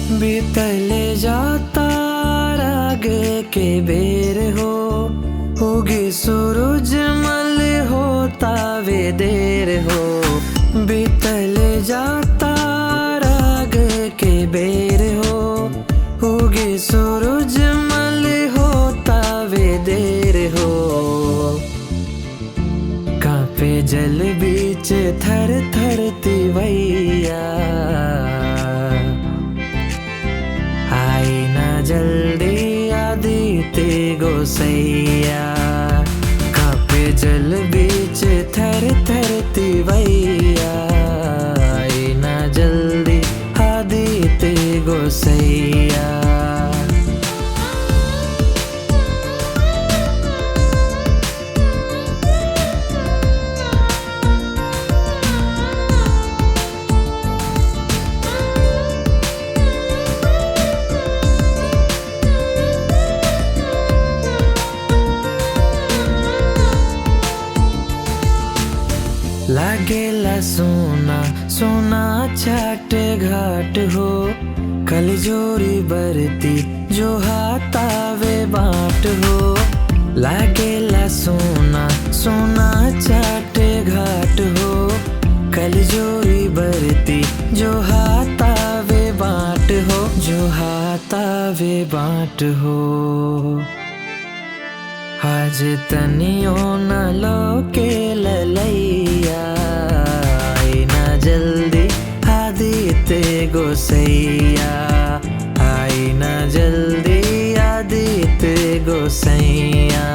बीतले जाता रागे के बेर हो, उगे सूरज मल होता वे देर हो। बीतले जाता राग के बेर हो, उगे सूरज मल होता वे देर हो। कांपे जल बीच थर थर तिवैया, आई ना जल्दी आदित्य गोसैया। कांपे जल बीच थर थर तिवैया, आई ना जल्दी आदित्य गोसैया। लागेला सोना सोना छाट घाट हो, कल जोरी बरती जो हाथावे बाट हो। लागेला सोना सोना छाट घाट हो, कल जोरी बरती जो हाथावे बाट हो, जो हाथावे बाट हो। आज तनियो न लोके ललैया, आई ना जल्दी आदित्य गोसैया। आई ना जल्दी आदित्य गोसैया।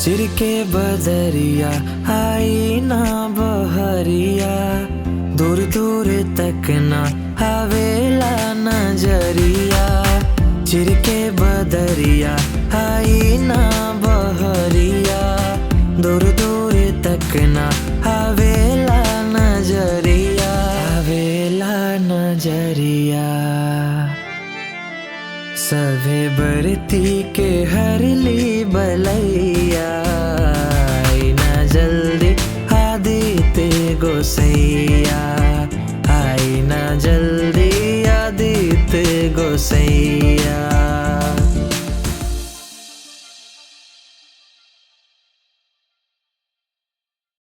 चिरके बदरिया आई ना बहरिया, दूर दूर तक ना आवेला नजरिया। चिरके बदरिया आई ना बहरिया, दूर दूर तक ना आवेला नजरिया, आवेला नजरिया। सभे बरती के हरली बलैया, आई ना जल्दी आदित्य गोसैया। आई ना जल्दी आदित्य गोसैया।